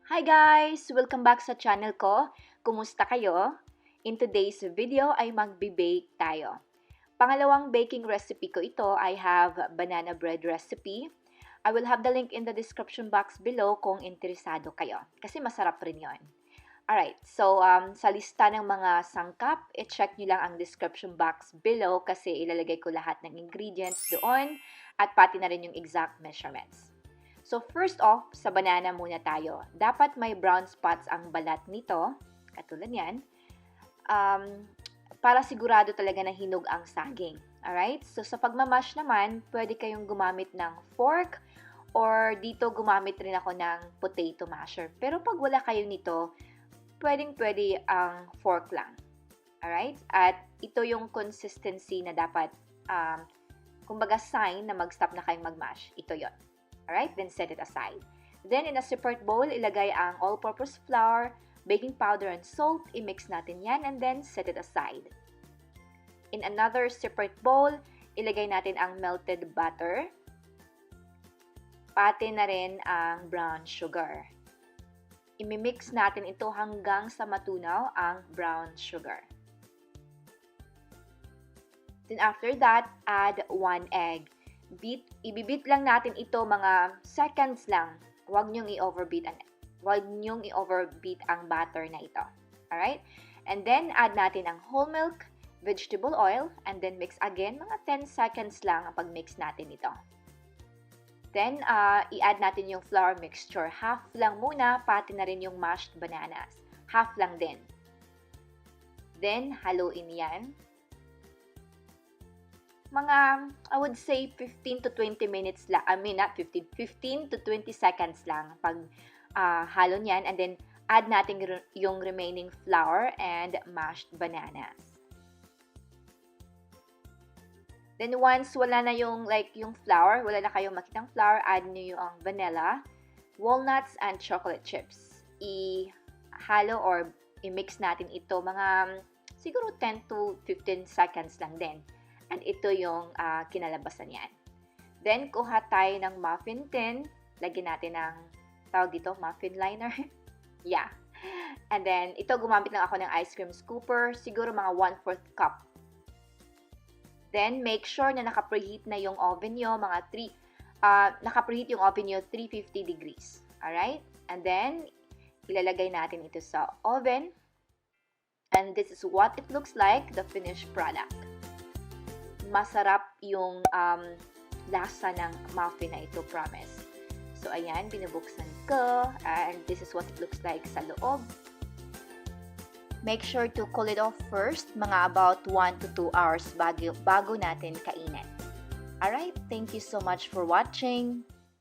Hi guys! Welcome back sa channel ko. Kumusta kayo? In today's video ay magbe-bake tayo. Pangalawang baking recipe ko ito, I have banana bread recipe. I will have the link in the description box below kung interesado kayo. Kasi masarap rin yon. Alright, so sa lista ng mga sangkap, i-check nyo lang ang description box below kasi ilalagay ko lahat ng ingredients doon at pati na rin yung exact measurements. So first off, sa banana muna tayo. Dapat may brown spots ang balat nito, katulad yan, para sigurado talaga na hinog ang saging. Alright? So sa pagmamash naman, pwede kayong gumamit ng fork or dito gumamit rin ako ng potato masher. Pero pag wala kayo nito, pwede ang fork lang. Alright? At ito yung consistency na dapat, kumbaga sign na mag-stop na kayong mag-mash. Ito yon. Alright, then set it aside. Then, in a separate bowl, ilagay ang all-purpose flour, baking powder, and salt. I-mix natin yan, and then set it aside. In another separate bowl, ilagay natin ang melted butter, pati na rin ang brown sugar. I-mix natin ito hanggang sa matunaw ang brown sugar. Then, after that, add 1 egg. Ibibit lang natin ito mga seconds lang. Huwag nyong i-overbeat ang batter na ito. Alright? And then, add natin ang whole milk, vegetable oil, and then mix again. Mga 10 seconds lang ang pag-mix natin ito. Then, i-add natin yung flour mixture. Half lang muna, pati na rin yung mashed bananas. Half lang din. Then, haluin yan. Mga, I would say, 15 to 20 minutes lang. I mean, not 15 to 20 seconds lang pag halo niyan. And then, add natin yung remaining flour and mashed bananas. Then, once wala na yung flour, wala na kayong makitang flour, add nyo yung vanilla, walnuts, and chocolate chips. I-halo or i-mix natin ito mga, siguro 10 to 15 seconds lang din. And ito yung kinalabasan yan. Then, kuha tayo ng muffin tin. Lagyan natin ng, tawag dito, muffin liner. Yeah. And then, ito gumamit lang ako ng ice cream scooper. Siguro mga 1/4 cup. Then, make sure na naka-preheat na yung oven nyo. Naka-preheat yung oven nyo 350 degrees. Alright? And then, ilalagay natin ito sa oven. And this is what it looks like, the finished product. Masarap yung lasa ng muffin na ito, promise. So, ayan, binubuksan ko. And this is what it looks like sa loob. Make sure to cool it off first, mga about 1 to 2 hours bago natin kainin. Alright, thank you so much for watching.